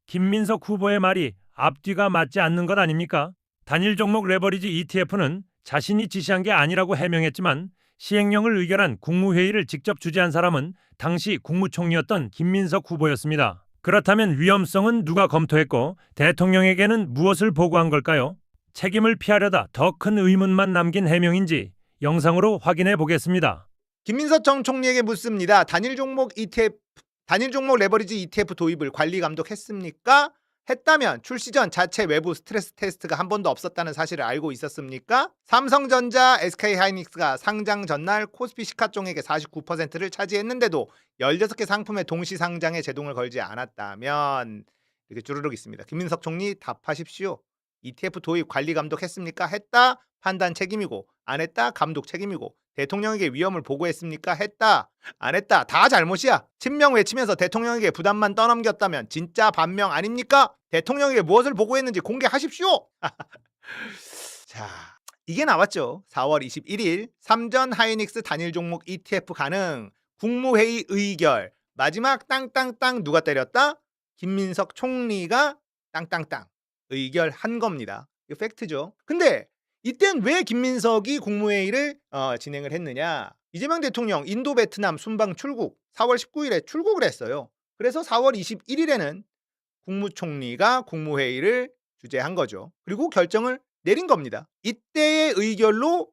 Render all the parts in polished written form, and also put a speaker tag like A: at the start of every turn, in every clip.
A: 김민석 후보의 말이 앞뒤가 맞지 않는 것 아닙니까? 단일 종목 레버리지 ETF는 자신이 지시한 게 아니라고 해명했지만 시행령을 의결한 국무회의를 직접 주재한 사람은 당시 국무총리였던 김민석 후보였습니다. 그렇다면 위험성은 누가 검토했고 대통령에게는 무엇을 보고한 걸까요? 책임을 피하려다 더 큰 의문만 남긴 해명인지 영상으로 확인해 보겠습니다.
B: 김민석 전 총리에게 묻습니다. 단일 종목 레버리지 ETF 도입을 관리 감독했습니까? 했다면 출시 전 자체 외부 스트레스 테스트가 한 번도 없었다는 사실을 알고 있었습니까? 삼성전자, SK하이닉스가 상장 전날 코스피 시가총액의 49%를 차지했는데도 16개 상품의 동시 상장에 제동을 걸지 않았다면 이렇게 주르륵 있습니다. 김민석 총리 답하십시오. ETF 도입 관리 감독했습니까? 했다. 판단 책임이고 안 했다. 감독 책임이고 대통령에게 위험을 보고했습니까? 했다. 안 했다. 다 잘못이야. 친명 외치면서 대통령에게 부담만 떠넘겼다면 진짜 반명 아닙니까? 대통령에게 무엇을 보고했는지 공개하십시오. 자, 이게 나왔죠. 4월 21일 삼전 하이닉스 단일 종목 ETF 가능 국무회의 의결 마지막 땅땅땅 누가 때렸다? 김민석 총리가 땅땅땅 의결한 겁니다. 이거 팩트죠. 근데 이땐 왜 김민석이 국무회의를 진행을 했느냐? 이재명 대통령 인도 베트남 순방 출국 4월 19일에 출국을 했어요. 그래서 4월 21일에는 국무총리가 국무회의를 주재한 거죠. 그리고 결정을 내린 겁니다. 이때의 의결로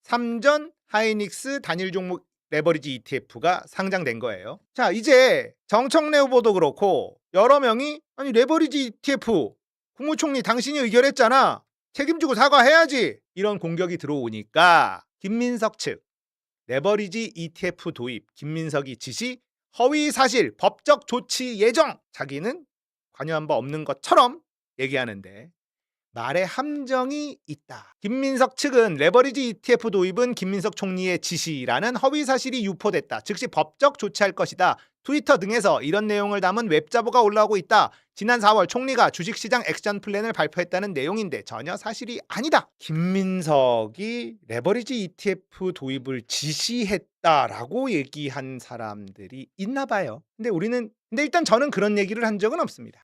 B: 삼전 하이닉스 단일 종목 레버리지 ETF가 상장된 거예요. 자, 이제 정청래 후보도 그렇고 여러 명이 아니 레버리지 ETF 국무총리 당신이 의결했잖아. 책임지고 사과해야지. 이런 공격이 들어오니까 김민석 측 레버리지 ETF 도입 김민석이 지시 허위 사실 법적 조치 예정 자기는 관여한 바 없는 것처럼 얘기하는데 말에 함정이 있다. 김민석 측은 레버리지 ETF 도입은 김민석 총리의 지시라는 허위 사실이 유포됐다. 즉시 법적 조치할 것이다. 트위터 등에서 이런 내용을 담은 웹자보가 올라오고 있다. 지난 4월 총리가 주식시장 액션 플랜을 발표했다는 내용인데 전혀 사실이 아니다. 김민석이 레버리지 ETF 도입을 지시했다라고 얘기한 사람들이 있나 봐요. 근데 일단 저는 그런 얘기를 한 적은 없습니다.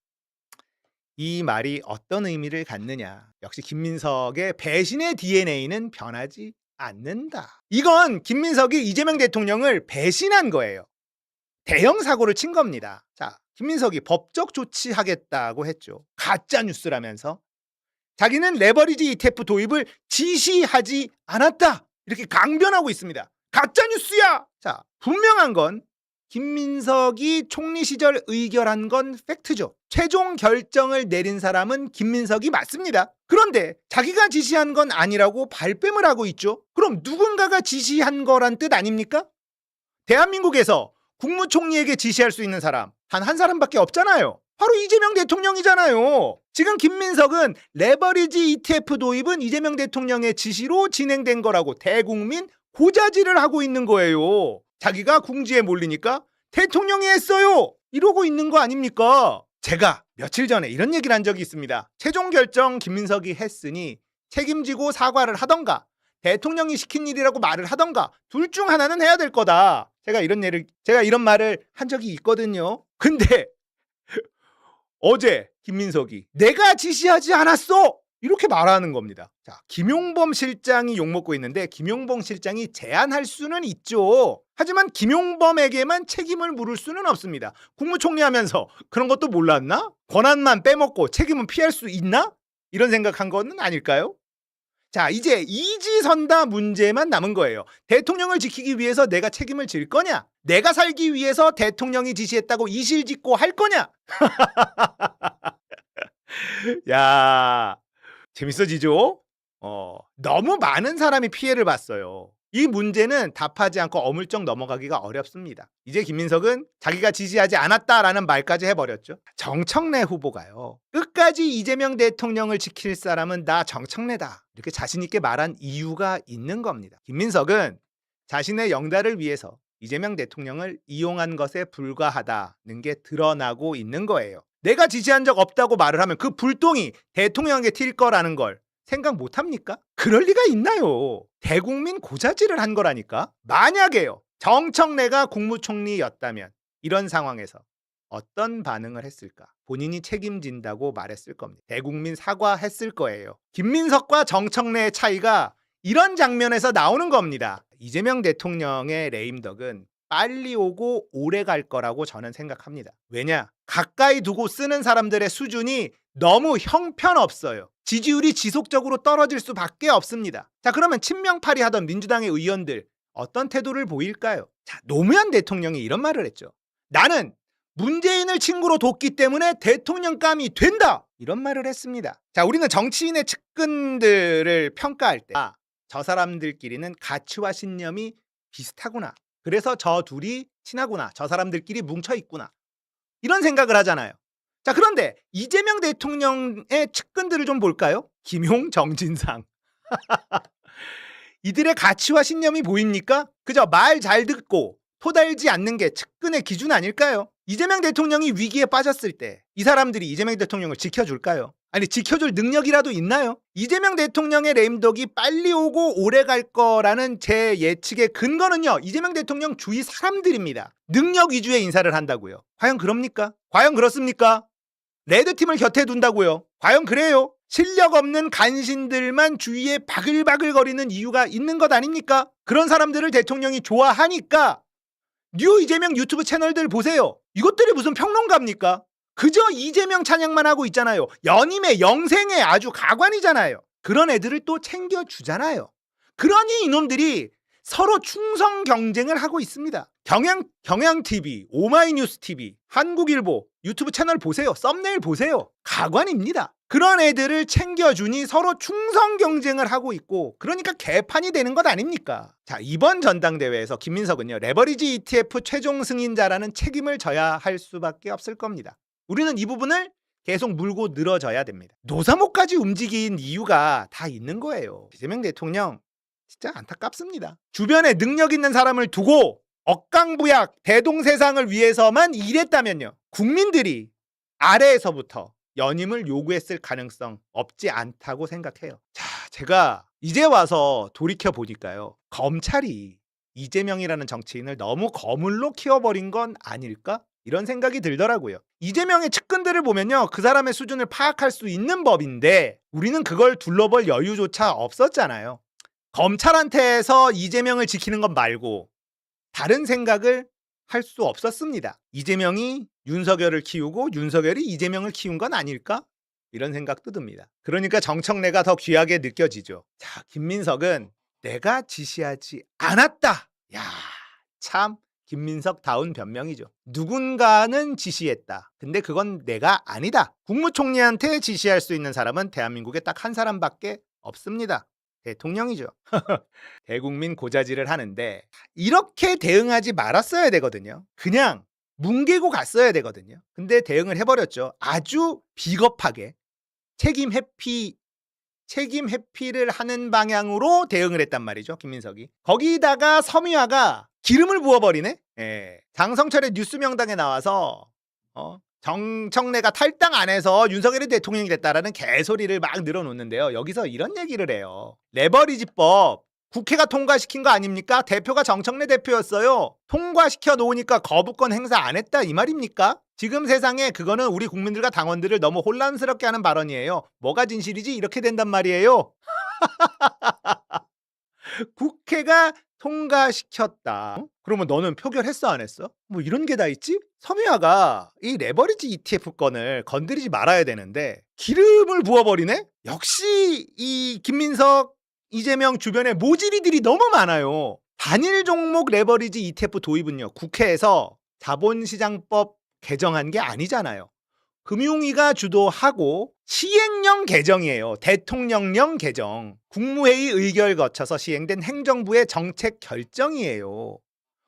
B: 이 말이 어떤 의미를 갖느냐. 역시 김민석의 배신의 DNA는 변하지 않는다. 이건 김민석이 이재명 대통령을 배신한 거예요. 대형 사고를 친 겁니다. 자, 김민석이 법적 조치하겠다고 했죠. 가짜 뉴스라면서 자기는 레버리지 ETF 도입을 지시하지 않았다. 이렇게 강변하고 있습니다. 가짜 뉴스야. 자, 분명한 건 김민석이 총리 시절 의결한 건 팩트죠. 최종 결정을 내린 사람은 김민석이 맞습니다. 그런데 자기가 지시한 건 아니라고 발뺌을 하고 있죠. 그럼 누군가가 지시한 거란 뜻 아닙니까? 대한민국에서 국무총리에게 지시할 수 있는 사람 단 한 사람밖에 없잖아요. 바로 이재명 대통령이잖아요. 지금 김민석은 레버리지 ETF 도입은 이재명 대통령의 지시로 진행된 거라고 대국민 고자질을 하고 있는 거예요. 자기가 궁지에 몰리니까 대통령이 했어요. 이러고 있는 거 아닙니까? 제가 며칠 전에 이런 얘기를 한 적이 있습니다. 최종 결정 김민석이 했으니 책임지고 사과를 하던가 대통령이 시킨 일이라고 말을 하던가 둘 중 하나는 해야 될 거다. 제가 이런 말을 한 적이 있거든요. 근데 어제 김민석이 내가 지시하지 않았어. 이렇게 말하는 겁니다. 자, 김용범 실장이 욕먹고 있는데 김용범 실장이 제안할 수는 있죠. 하지만 김용범에게만 책임을 물을 수는 없습니다. 국무총리 하면서 그런 것도 몰랐나? 권한만 빼먹고 책임은 피할 수 있나? 이런 생각한 거는 아닐까요? 자, 이제 이지선다 문제만 남은 거예요. 대통령을 지키기 위해서 내가 책임을 질 거냐? 내가 살기 위해서 대통령이 지시했다고 이실직고 할 거냐? 야, 재밌어지죠? 너무 많은 사람이 피해를 봤어요. 이 문제는 답하지 않고 어물쩍 넘어가기가 어렵습니다. 이제 김민석은 자기가 지시하지 않았다라는 말까지 해버렸죠. 정청래 후보가요. 끝까지 이재명 대통령을 지킬 사람은 나 정청래다. 이렇게 자신 있게 말한 이유가 있는 겁니다. 김민석은 자신의 영달을 위해서 이재명 대통령을 이용한 것에 불과하다는 게 드러나고 있는 거예요. 내가 지시한 적 없다고 말을 하면 그 불똥이 대통령에게 튈 거라는 걸 생각 못합니까? 그럴 리가 있나요? 대국민 고자질을 한 거라니까. 만약에요 정청래가 국무총리였다면 이런 상황에서 어떤 반응을 했을까? 본인이 책임진다고 말했을 겁니다. 대국민 사과했을 거예요. 김민석과 정청래의 차이가 이런 장면에서 나오는 겁니다. 이재명 대통령의 레임덕은 빨리 오고 오래 갈 거라고 저는 생각합니다. 왜냐? 가까이 두고 쓰는 사람들의 수준이 너무 형편없어요. 지지율이 지속적으로 떨어질 수밖에 없습니다. 자, 그러면 친명팔이 하던 민주당의 의원들 어떤 태도를 보일까요? 자, 노무현 대통령이 이런 말을 했죠. 나는 문재인을 친구로 뒀기 때문에 대통령감이 된다! 이런 말을 했습니다. 자, 우리는 정치인의 측근들을 평가할 때 저 사람들끼리는 가치와 신념이 비슷하구나. 그래서 저 둘이 친하구나. 저 사람들끼리 뭉쳐있구나. 이런 생각을 하잖아요. 자, 그런데 이재명 대통령의 측근들을 좀 볼까요? 김용, 정진상. 이들의 가치와 신념이 보입니까? 그저 말 잘 듣고 토달지 않는 게 측근의 기준 아닐까요? 이재명 대통령이 위기에 빠졌을 때 이 사람들이 이재명 대통령을 지켜줄까요? 아니, 지켜줄 능력이라도 있나요? 이재명 대통령의 레임덕이 빨리 오고 오래 갈 거라는 제 예측의 근거는요, 이재명 대통령 주위 사람들입니다. 능력 위주의 인사를 한다고요. 과연 그럽니까? 과연 그렇습니까? 레드팀을 곁에 둔다고요. 과연 그래요? 실력 없는 간신들만 주위에 바글바글거리는 이유가 있는 것 아닙니까? 그런 사람들을 대통령이 좋아하니까 뉴 이재명 유튜브 채널들 보세요. 이것들이 무슨 평론가입니까? 그저 이재명 찬양만 하고 있잖아요. 연임의 영생의 아주 가관이잖아요. 그런 애들을 또 챙겨주잖아요. 그러니 이놈들이 서로 충성 경쟁을 하고 있습니다. 경향TV, 오마이뉴스TV, 한국일보 유튜브 채널 보세요. 썸네일 보세요. 가관입니다. 그런 애들을 챙겨주니 서로 충성 경쟁을 하고 있고, 그러니까 개판이 되는 것 아닙니까? 자, 이번 전당대회에서 김민석은요, 레버리지 ETF 최종 승인자라는 책임을 져야 할 수밖에 없을 겁니다. 우리는 이 부분을 계속 물고 늘어져야 됩니다. 노사모까지 움직인 이유가 다 있는 거예요. 이재명 대통령 진짜 안타깝습니다. 주변에 능력 있는 사람을 두고 억강부약 대동세상을 위해서만 일했다면요, 국민들이 아래에서부터 연임을 요구했을 가능성 없지 않다고 생각해요. 자, 제가 이제 와서 돌이켜 보니까요, 검찰이 이재명이라는 정치인을 너무 거물로 키워버린 건 아닐까? 이런 생각이 들더라고요. 이재명의 측근들을 보면요, 그 사람의 수준을 파악할 수 있는 법인데 우리는 그걸 둘러볼 여유조차 없었잖아요. 검찰한테서 이재명을 지키는 것 말고 다른 생각을 할 수 없었습니다. 이재명이 윤석열을 키우고 윤석열이 이재명을 키운 건 아닐까? 이런 생각도 듭니다. 그러니까 정청래가 더 귀하게 느껴지죠. 자, 김민석은 내가 지시하지 않았다. 야, 참 김민석다운 변명이죠. 누군가는 지시했다. 근데 그건 내가 아니다. 국무총리한테 지시할 수 있는 사람은 대한민국에 딱 한 사람밖에 없습니다. 대통령이죠. 대국민 고자질을 하는데 이렇게 대응하지 말았어야 되거든요. 그냥 뭉개고 갔어야 되거든요. 근데 대응을 해버렸죠. 아주 비겁하게 책임 회피를 하는 방향으로 대응을 했단 말이죠. 김민석이. 거기다가 섬유화가 기름을 부어버리네. 예. 장성철의 뉴스 명당에 나와서 정청래가 탈당 안 해서 윤석열이 대통령이 됐다라는 개소리를 막 늘어놓는데요. 여기서 이런 얘기를 해요. 레버리지법 국회가 통과시킨 거 아닙니까? 대표가 정청래 대표였어요. 통과시켜 놓으니까 거부권 행사 안 했다 이 말입니까? 지금 세상에 그거는 우리 국민들과 당원들을 너무 혼란스럽게 하는 발언이에요. 뭐가 진실이지? 이렇게 된단 말이에요. 국회가 통과시켰다. 그러면 너는 표결했어 안 했어? 뭐 이런 게 다 있지? 섬유화가 이 레버리지 ETF 건을 건드리지 말아야 되는데 기름을 부어버리네? 역시 이 김민석, 이재명 주변에 모질이들이 너무 많아요. 단일 종목 레버리지 ETF 도입은요, 국회에서 자본시장법 개정한 게 아니잖아요. 금융위가 주도하고 시행령 개정이에요. 대통령령 개정. 국무회의 의결 거쳐서 시행된 행정부의 정책 결정이에요.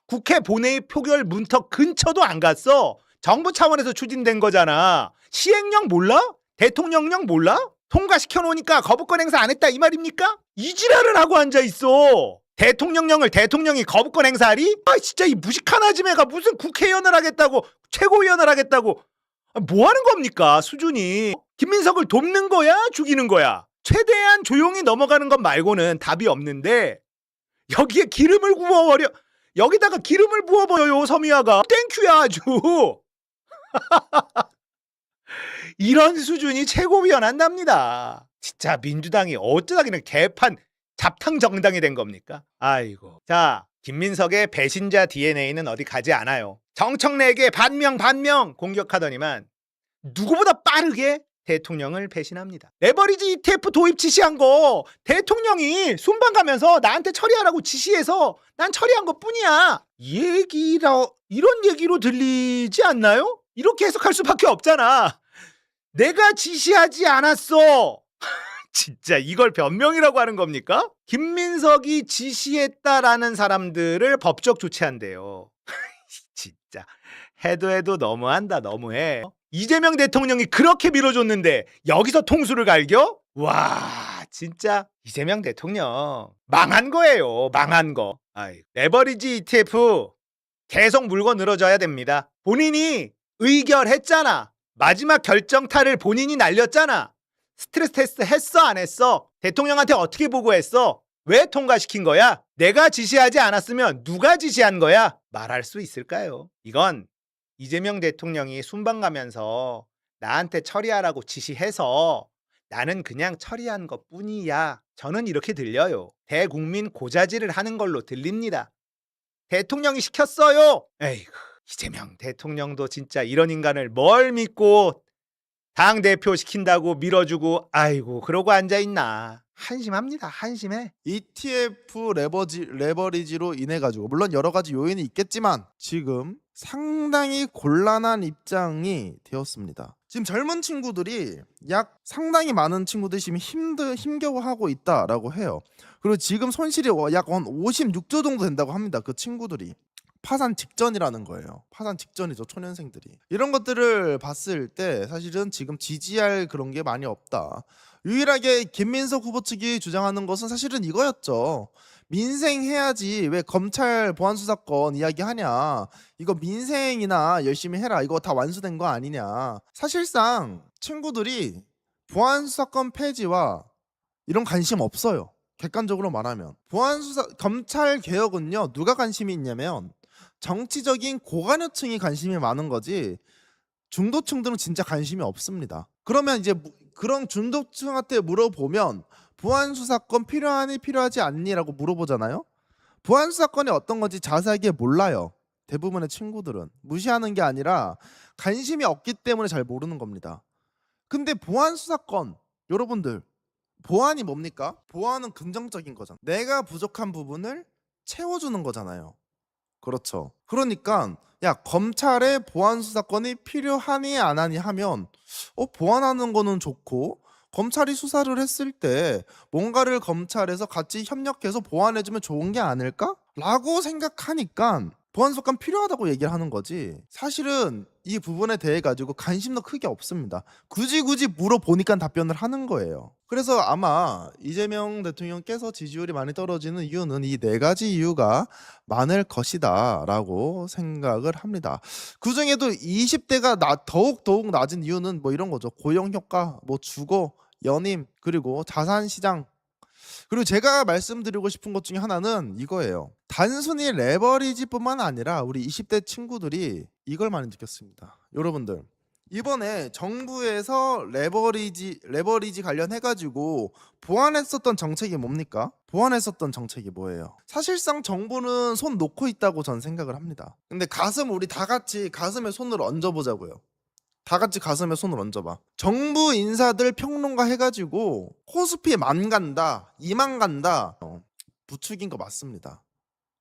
B: 국회 본회의 표결 문턱 근처도 안 갔어. 정부 차원에서 추진된 거잖아. 시행령 몰라? 대통령령 몰라? 통과시켜 놓으니까 거부권 행사 안 했다 이 말입니까? 이 지랄을 하고 앉아 있어. 대통령령을 대통령이 거부권 행사하리? 아, 진짜 이 무식한 아줌매가 무슨 국회의원을 하겠다고, 최고위원을 하겠다고. 뭐 하는 겁니까? 수준이. 김민석을 돕는 거야? 죽이는 거야? 최대한 조용히 넘어가는 것 말고는 답이 없는데 여기에 기름을 부어버려. 여기다가 기름을 부어버려요. 섬유화가. 땡큐야 아주. 이런 수준이 최고위원한답니다. 진짜 민주당이 어쩌다 그냥 개판 잡탕 정당이 된 겁니까? 아이고. 자, 김민석의 배신자 DNA는 어디 가지 않아요. 정청래에게 반명 공격하더니만 누구보다 빠르게 대통령을 배신합니다. 레버리지 ETF 도입 지시한 거 대통령이 순방 가면서 나한테 처리하라고 지시해서 난 처리한 것 뿐이야. 이런 얘기로 들리지 않나요? 이렇게 해석할 수밖에 없잖아. 내가 지시하지 않았어. 진짜 이걸 변명이라고 하는 겁니까? 김민석이 지시했다라는 사람들을 법적 조치한대요. 진짜 해도 너무한다. 너무해. 이재명 대통령이 그렇게 밀어줬는데 여기서 통수를 갈겨? 와, 진짜 이재명 대통령 망한 거예요. 망한 거. 레버리지 ETF 계속 물고 늘어져야 됩니다. 본인이 의결했잖아. 마지막 결정타를 본인이 날렸잖아. 스트레스 테스트 했어 안 했어? 대통령한테 어떻게 보고했어? 왜 통과시킨 거야? 내가 지시하지 않았으면 누가 지시한 거야? 말할 수 있을까요? 이건 이재명 대통령이 순방 가면서 나한테 처리하라고 지시해서 나는 그냥 처리한 것 뿐이야. 저는 이렇게 들려요. 대국민 고자질을 하는 걸로 들립니다. 대통령이 시켰어요. 에이구, 이재명 대통령도 진짜 이런 인간을 뭘 믿고 당대표 시킨다고 밀어주고 아이고 그러고 앉아있나. 한심합니다. 한심해.
C: ETF 레버리지로 인해 가지고 물론 여러 가지 요인이 있겠지만 지금 상당히 곤란한 입장이 되었습니다. 지금 젊은 친구들이 상당히 많은 친구들이 지금 힘겨워하고 있다라고 해요. 그리고 지금 손실이 약 한 56조 정도 된다고 합니다. 그 친구들이. 파산 직전이라는 거예요. 파산 직전이죠. 초년생들이. 이런 것들을 봤을 때 사실은 지금 지지할 그런 게 많이 없다. 유일하게 김민석 후보 측이 주장하는 것은 사실은 이거였죠. 민생 해야지 왜 검찰 보안수사권 이야기하냐. 이거 민생이나 열심히 해라. 이거 다 완수된 거 아니냐. 사실상 친구들이 보안수사권 폐지와 이런 관심 없어요. 객관적으로 말하면. 검찰 개혁은요. 누가 관심이 있냐면 정치적인 고관여층이 관심이 많은 거지 중도층들은 진짜 관심이 없습니다. 그러면 이제 그런 중도층한테 물어보면 보안수사권 필요하니 필요하지 않니라고 물어보잖아요. 보안수사권이 어떤 건지 자세하게 몰라요. 대부분의 친구들은 무시하는 게 아니라 관심이 없기 때문에 잘 모르는 겁니다. 근데 보안수사권 여러분들 보안이 뭡니까? 보안은 긍정적인 거잖아. 내가 부족한 부분을 채워주는 거잖아요. 그렇죠. 그러니까 검찰에 보안 수사권이 필요하니 안 하니 하면 보완하는 거는 좋고 검찰이 수사를 했을 때 뭔가를 검찰에서 같이 협력해서 보완해주면 좋은 게 아닐까? 라고 생각하니까 보안 수사권 필요하다고 얘기를 하는 거지 사실은 이 부분에 대해 가지고 관심도 크게 없습니다. 굳이 물어보니까 답변을 하는 거예요. 그래서 아마 이재명 대통령께서 지지율이 많이 떨어지는 이유는 이 네 가지 이유가 많을 것이다 라고 생각을 합니다. 그중에도 20대가 더욱 낮은 이유는 뭐 이런 거죠. 고용효과, 뭐 주거, 연임, 그리고 자산시장. 그리고 제가 말씀드리고 싶은 것 중에 하나는 이거예요. 단순히 레버리지뿐만 아니라 우리 20대 친구들이 이걸 많이 느꼈습니다. 여러분들 이번에 정부에서 레버리지 관련해가지고 보완했었던 정책이 뭡니까? 보완했었던 정책이 뭐예요? 사실상 정부는 손 놓고 있다고 전 생각을 합니다. 근데 우리 다 같이 가슴에 손을 얹어보자고요. 다 같이 가슴에 손을 얹어봐. 정부 인사들 평론가 해가지고 코스피 10,000 간다, 20,000 간다 부추긴 거 맞습니다.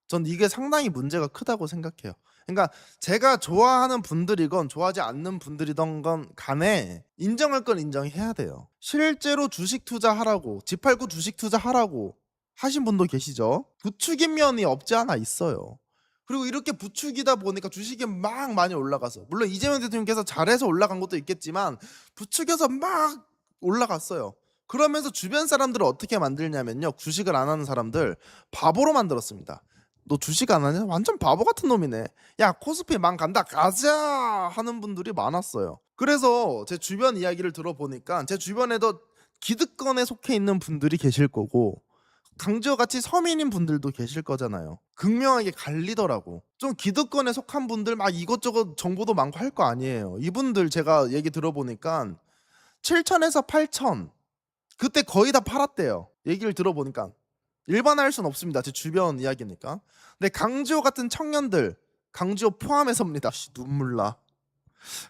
C: 전 이게 상당히 문제가 크다고 생각해요. 그러니까 제가 좋아하는 분들이건 좋아하지 않는 분들이던 건 간에 인정할 건 인정해야 돼요. 실제로 주식 투자하라고 집 팔고 주식 투자하라고 하신 분도 계시죠. 부추긴 면이 없지 않아 있어요. 그리고 이렇게 부추기다 보니까 주식이 막 많이 올라가서 물론 이재명 대통령께서 잘해서 올라간 것도 있겠지만 부추겨서 막 올라갔어요. 그러면서 주변 사람들을 어떻게 만들냐면요. 주식을 안 하는 사람들 바보로 만들었습니다. 너 주식 안 하냐? 완전 바보 같은 놈이네. 야 코스피 10,000 간다 가자 하는 분들이 많았어요. 그래서 제 주변 이야기를 들어보니까 제 주변에도 기득권에 속해 있는 분들이 계실 거고 강지호 같이 서민인 분들도 계실 거잖아요. 극명하게 갈리더라고. 좀 기득권에 속한 분들 막 이것저것 정보도 많고 할 거 아니에요. 이분들 제가 얘기 들어보니까 7천에서 8천 그때 거의 다 팔았대요. 얘기를 들어보니까 일반화할 수는 없습니다. 제 주변 이야기니까. 근데 강지호 같은 청년들, 강지호 포함해서입니다. 눈물 나.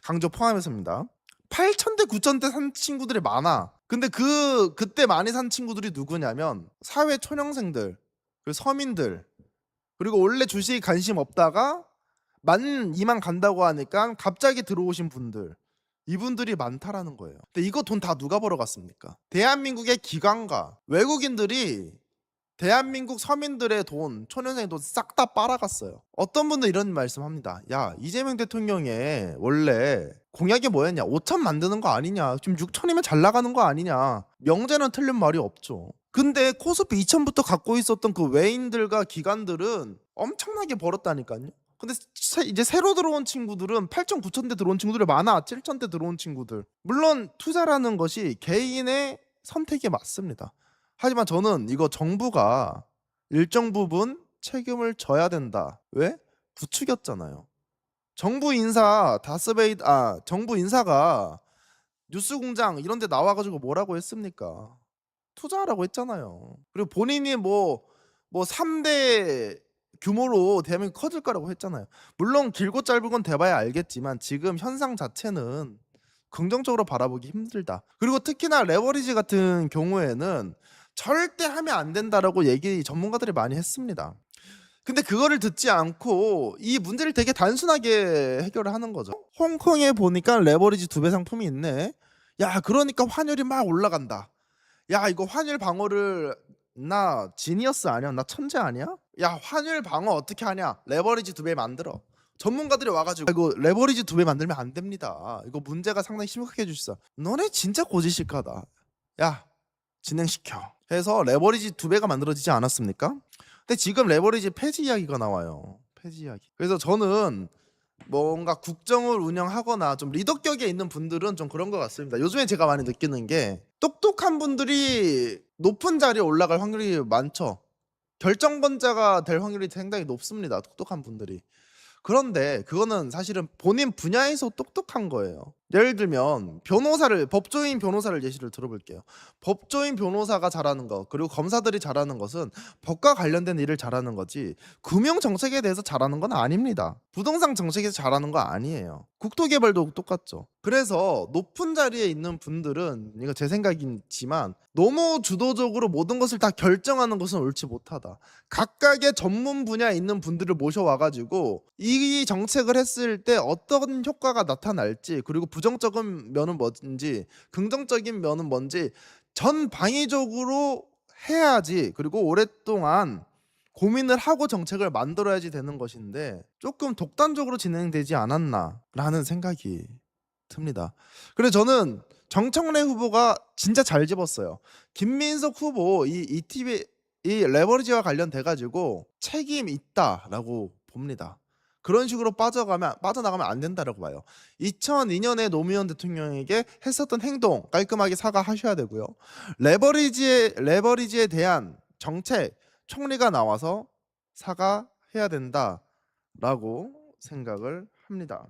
C: 강지호 포함해서입니다. 8,000대 9,000대 산 친구들이 많아. 근데 그때 많이 산 친구들이 누구냐면 사회 초년생들, 그리고 서민들, 그리고 원래 주식에 관심 없다가 12,000 간다고 하니까 갑자기 들어오신 분들, 이분들이 많다라는 거예요. 근데 이거 돈 다 누가 벌어갔습니까? 대한민국의 기관과 외국인들이 대한민국 서민들의 돈, 초년생의 돈 싹 다 빨아갔어요. 어떤 분들 이런 말씀합니다. 야, 이재명 대통령의 원래 공약이 뭐였냐? 5천 만드는 거 아니냐? 지금 6천이면 잘 나가는 거 아니냐? 명제는 틀린 말이 없죠. 근데 코스피 2천부터 갖고 있었던 그 외인들과 기관들은 엄청나게 벌었다니까요. 근데 이제 새로 들어온 친구들은 8천 9천대 들어온 친구들이 많아. 7천대 들어온 친구들. 물론 투자라는 것이 개인의 선택에 맞습니다. 하지만 저는 이거 정부가 일정 부분 책임을 져야 된다. 왜? 부추겼잖아요. 정부 인사가 뉴스공장 이런 데 나와가지고 뭐라고 했습니까? 투자하라고 했잖아요. 그리고 본인이 뭐 3대 규모로 대한민국 커질 거라고 했잖아요. 물론 길고 짧은 건 대봐야 알겠지만 지금 현상 자체는 긍정적으로 바라보기 힘들다. 그리고 특히나 레버리지 같은 경우에는 절대 하면 안 된다라고 전문가들이 많이 했습니다. 근데 그거를 듣지 않고 이 문제를 되게 단순하게 해결을 하는 거죠. 홍콩에 보니까 레버리지 2배 상품이 있네. 야, 그러니까 환율이 막 올라간다. 야, 이거 환율 방어를 나 지니어스 아니야? 나 천재 아니야? 야, 환율 방어 어떻게 하냐? 레버리지 2배 만들어. 전문가들이 와가지고 이거 레버리지 2배 만들면 안 됩니다. 이거 문제가 상당히 심각해 주시다. 너네 진짜 고지식하다. 야, 진행시켜. 해서 레버리지 2배가 만들어지지 않았습니까? 근데 지금 레버리지 폐지 이야기가 나와요. 폐지 이야기. 그래서 저는 뭔가 국정을 운영하거나 좀 리더격에 있는 분들은 좀 그런 것 같습니다. 요즘에 제가 많이 느끼는 게 똑똑한 분들이 높은 자리에 올라갈 확률이 많죠. 결정권자가 될 확률이 상당히 높습니다. 똑똑한 분들이. 그런데 그거는 사실은 본인 분야에서 똑똑한 거예요. 예를 들면 법조인 변호사를 예시를 들어볼게요. 법조인 변호사가 잘하는 것, 그리고 검사들이 잘하는 것은 법과 관련된 일을 잘하는 거지 금융 정책에 대해서 잘하는 건 아닙니다. 부동산 정책에서 잘하는 거 아니에요. 국토개발도 똑같죠. 그래서 높은 자리에 있는 분들은, 이거 제 생각이지만, 너무 주도적으로 모든 것을 다 결정하는 것은 옳지 못하다. 각각의 전문 분야에 있는 분들을 모셔와가지고 이 정책을 했을 때 어떤 효과가 나타날지, 그리고 부정적인 면은 뭔지 긍정적인 면은 뭔지 전방위적으로 해야지, 그리고 오랫동안 고민을 하고 정책을 만들어야지 되는 것인데 조금 독단적으로 진행되지 않았나라는 생각이 듭니다. 그래서 저는 정청래 후보가 진짜 잘 집었어요. 김민석 후보 이 레버리지와 관련돼 가지고 책임 있다라고 봅니다. 그런 식으로 빠져나가면 안 된다라고 봐요. 2002년에 노무현 대통령에게 했었던 행동 깔끔하게 사과하셔야 되고요. 레버리지에 대한 정책 총리가 나와서 사과해야 된다라고 생각을 합니다.